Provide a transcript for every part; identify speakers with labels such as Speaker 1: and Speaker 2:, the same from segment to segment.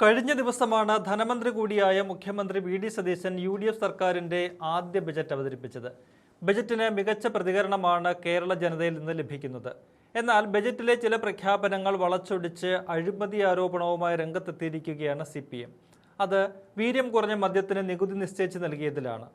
Speaker 1: കഴിഞ്ഞ ദിവസമാണ് ധനമന്ത്രി കൂടിയായ മുഖ്യമന്ത്രി വി.ഡി. സതീശൻ യു.ഡി.എഫ് സർക്കാരിന്റെ ആദ്യ ബജറ്റ് അവതരിപ്പിച്ചത്. ബജറ്റിന് മികച്ച പ്രതികരണമാണ് കേരള ജനതയിൽ നിന്ന് ലഭിക്കുന്നത്. എന്നാൽ ബജറ്റിലെ ചില പ്രഖ്യാപനങ്ങൾ വളച്ചൊടിച്ച് അഴിമതി ആരോപണവുമായി രംഗത്തെത്തിയിരിക്കുകയാണ് CPM. അത് വീര്യം കുറഞ്ഞ മദ്യത്തിന് നികുതി നിശ്ചയിച്ച് നൽകിയതിലാണ്.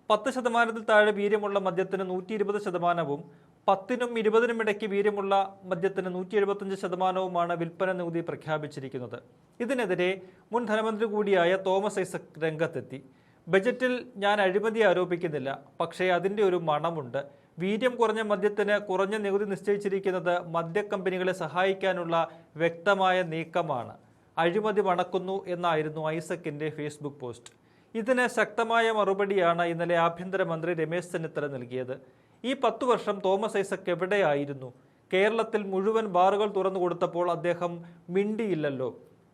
Speaker 1: 10% താഴെ വീര്യമുള്ള മദ്യത്തിന് 120%, 10നും 20നും ഇടയ്ക്ക് വീര്യമുള്ള മദ്യത്തിന് 175%വുമാണ് വിൽപ്പന നികുതി പ്രഖ്യാപിച്ചിരിക്കുന്നത്. ഇതിനെതിരെ മുൻ ധനമന്ത്രി കൂടിയായ തോമസ് ഐസക് രംഗത്തെത്തി. ബജറ്റിൽ ഞാൻ അഴിമതി ആരോപിക്കുന്നില്ല, പക്ഷേ അതിൻ്റെ ഒരു മണമുണ്ട്. വീര്യം കുറഞ്ഞ മദ്യത്തിന് കുറഞ്ഞ നികുതി നിശ്ചയിച്ചിരിക്കുന്നത് മദ്യക്കമ്പനികളെ സഹായിക്കാനുള്ള വ്യക്തമായ നീക്കമാണ്. അഴിമതി മണക്കുന്നു എന്നായിരുന്നു ഐസക്കിൻ്റെ ഫേസ്ബുക്ക് പോസ്റ്റ്. ഇതിന് ശക്തമായ മറുപടിയാണ് ഇന്നലെ ആഭ്യന്തരമന്ത്രി രമേശ് ചെന്നിത്തല നൽകിയത്. ഈ 10 വർഷം തോമസ് ഐസക് എവിടെയായിരുന്നു? കേരളത്തിൽ മുഴുവൻ ബാറുകൾ തുറന്നു കൊടുത്തപ്പോൾ അദ്ദേഹം മിണ്ടിയില്ലല്ലോ.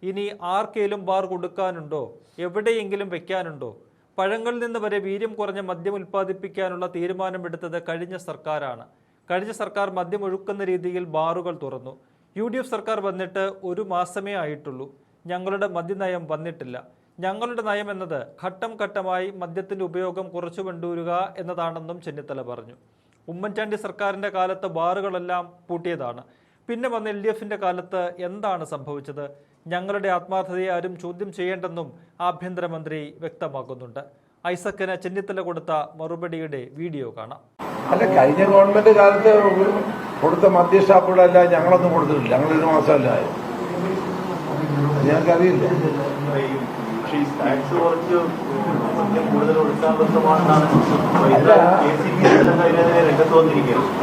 Speaker 1: ഇനി ആർക്കേലും ബാർ കൊടുക്കാനുണ്ടോ? എവിടെയെങ്കിലും വെക്കാനുണ്ടോ? പഴങ്ങളിൽ നിന്ന് വരെ വീര്യം കുറഞ്ഞ മദ്യം ഉൽപ്പാദിപ്പിക്കാനുള്ള തീരുമാനമെടുത്തത് കഴിഞ്ഞ സർക്കാരാണ്. കഴിഞ്ഞ സർക്കാർ മദ്യം ഒഴുക്കുന്ന രീതിയിൽ ബാറുകൾ തുറന്നു. UDF സർക്കാർ വന്നിട്ട് 1 മാസമേ ആയിട്ടുള്ളൂ. ഞങ്ങളുടെ മദ്യനയം വന്നിട്ടില്ല. ഞങ്ങളുടെ നയം എന്നത് ഘട്ടം ഘട്ടമായി മദ്യത്തിൻ്റെ ഉപയോഗം കുറച്ചു കൊണ്ടുവരിക എന്നതാണെന്നും ചെന്നിത്തല പറഞ്ഞു. ഉമ്മൻചാണ്ടി സർക്കാരിൻ്റെ കാലത്ത് ബാറുകളെല്ലാം പൂട്ടിയതാണ്. പിന്നെ വന്ന LDFിൻ്റെ കാലത്ത് എന്താണ് സംഭവിച്ചത്? ഞങ്ങളുടെ ആത്മാർത്ഥതയെ ആരും ചോദ്യം ചെയ്യേണ്ടെന്നും ആഭ്യന്തരമന്ത്രി വ്യക്തമാക്കുന്നുണ്ട്. ഐസക്കിന് ചെന്നിത്തല കൊടുത്ത മറുപടിയുടെ വീഡിയോ കാണാം.
Speaker 2: അല്ല, കഴിഞ്ഞ ഗവൺമെന്റ് കാലത്ത് കൊടുത്ത മദ്യഷാപ്പുകളല്ല ഞങ്ങളൊന്നും കൊടുത്തിട്ടില്ല. ഞങ്ങൾ 1 മാസമല്ല ആയോ, ഞങ്ങൾക്കറിയില്ല.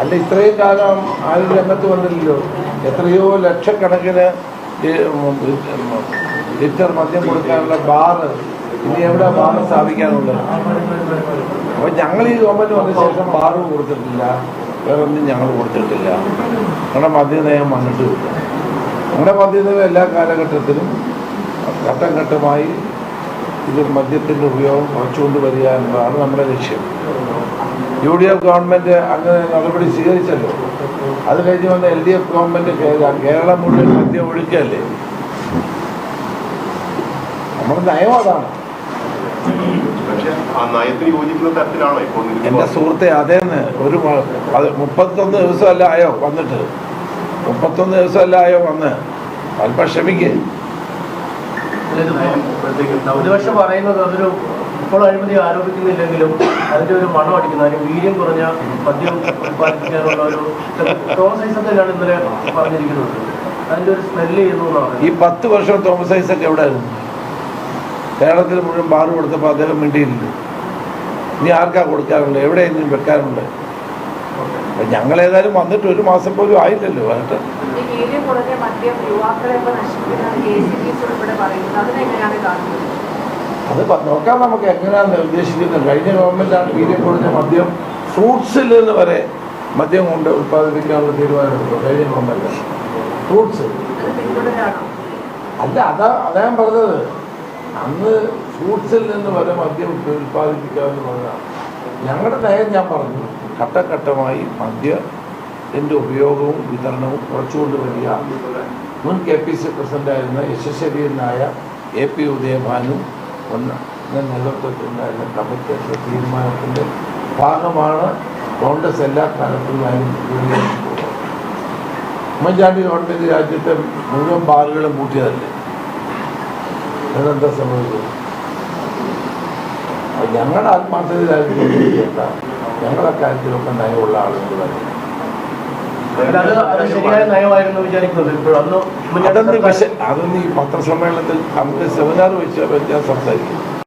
Speaker 2: അല്ല, ഇത്രയും കാലം ആരും രംഗത്ത് വന്നില്ലല്ലോ. എത്രയോ ലക്ഷക്കണക്കിന് ലിറ്റർ മദ്യം കൊടുക്കാനുള്ള ബാറ് ഇനി എവിടെ ബാറ് സ്ഥാപിക്കാനുള്ളത്? അപ്പൊ ഞങ്ങൾ ഈ ഗവൺമെന്റ് വന്ന ശേഷം ബാറും കൊടുത്തിട്ടില്ല, വേറെ ഒന്നും ഞങ്ങൾ കൊടുത്തിട്ടില്ല. ഞങ്ങളുടെ മദ്യനയം വന്നിട്ടുമില്ല. ഞങ്ങളുടെ മദ്യനയം എല്ലാ കാലഘട്ടത്തിലും ഘട്ടം ഘട്ടമായി ഇത് മദ്യത്തിൻ്റെ ഉപയോഗം കുറച്ചുകൊണ്ട് വരിക എന്നതാണ് നമ്മുടെ ലക്ഷ്യം. UDF ഗവൺമെന്റ് അങ്ങനെ നടപടി സ്വീകരിച്ചല്ലോ. അത് കഴിഞ്ഞ് വന്ന LDF ഗവൺമെന്റ് കേരളം മുഴുവൻ മദ്യം ഒഴുക്കല്ലേ. നമ്മുടെ നയം അതാണ്. എന്റെ സുഹൃത്തെ, അതേന്ന് 31 ദിവസമല്ല ആയോ വന്നിട്ട്? 31 ദിവസമല്ല ആയോ വന്ന്? അല്പം ക്ഷമിക്കേ.
Speaker 3: പ്രതിപക്ഷം പറയുന്നത് അതൊരു ഇപ്പോൾ അഴിമതി ആരോപിക്കുന്നില്ലെങ്കിലും അതിന്റെ ഒരു മണം അടിക്കുന്ന വീര്യം കുറഞ്ഞ മദ്യം ഉത്പാദിപ്പിക്കാനുള്ള ഒരു തോമസ് ഐസക്കിലാണ് ഇന്നലെ പറഞ്ഞിരിക്കുന്നത്. അതിന്റെ ഒരു സ്മെല്ല് ചെയ്യുന്നു എന്നാണ്.
Speaker 2: ഈ 10 വർഷം തോമസ് ഐസക് എവിടെ ആയിരുന്നു? കേരളത്തിൽ മുഴുവൻ ബാറ് കൊടുത്തപ്പോൾ അദ്ദേഹം മിണ്ടിയില്ല. ഇനി ആർക്കാ കൊടുക്കാറുണ്ട്? എവിടെയെങ്കിലും വെക്കാറുണ്ട്? ഞങ്ങൾ ഏതായാലും വന്നിട്ട് 1 മാസം പോലും ആയില്ലല്ലോ. വന്നിട്ട് അത് നോക്കാം നമുക്ക് എങ്ങനെയാണെന്ന് ഉദ്ദേശിക്കുന്നത്. കഴിഞ്ഞ ഗവൺമെന്റാണ് വീര്യം കുറഞ്ഞ മദ്യം ഫ്രൂട്ട്സിൽ നിന്ന് വരെ മദ്യം കൊണ്ട് ഉത്പാദിപ്പിക്കാനുള്ള തീരുമാനമെടുത്തു. കഴിഞ്ഞ ഗവൺമെന്റ് ഫ്രൂട്ട്സ് അല്ല, അതാ ഞാൻ പറഞ്ഞത്. അന്ന് ഫ്രൂട്ട്സിൽ നിന്ന് വരെ മദ്യം ഉത്പാദിപ്പിക്കാമെന്ന് പറഞ്ഞതാണ് ഞങ്ങളുടെ നയം. ഞാൻ പറഞ്ഞു, ഘട്ടഘട്ടമായി മദ്യത്തിൻ്റെ ഉപയോഗവും വിതരണവും കുറച്ചുകൊണ്ട് വരിക. മുൻ KPC പ്രസിഡന്റായിരുന്ന യശസ്വരീയനായ AP ഉദയഭാനു നേതൃത്വത്തിലുണ്ടായിരുന്ന കമ്മിറ്റിയുടെ തീരുമാനത്തിൻ്റെ ഭാഗമാണ് കോൺഗ്രസ് എല്ലാ കാലത്തുമായും. ഉമ്മൻചാണ്ടി ഗവൺമെൻറ് രാജ്യത്തെ മുഴുവൻ ബാറുകളും പൂട്ടിയതല്ലേ? അതെന്താ സംഭവിച്ചത്? ഞങ്ങളുടെ ആത്മാർത്ഥതയിലായിരിക്കും. ഞങ്ങളുടെ കാര്യത്തിലൊക്കെ നയമുള്ള ആളുകൾ പറയും. അതൊന്നും ഈ പത്രസമ്മേളനത്തിൽ നമുക്ക് സെമിനാർ വെച്ച് ഞാൻ സംസാരിക്കും.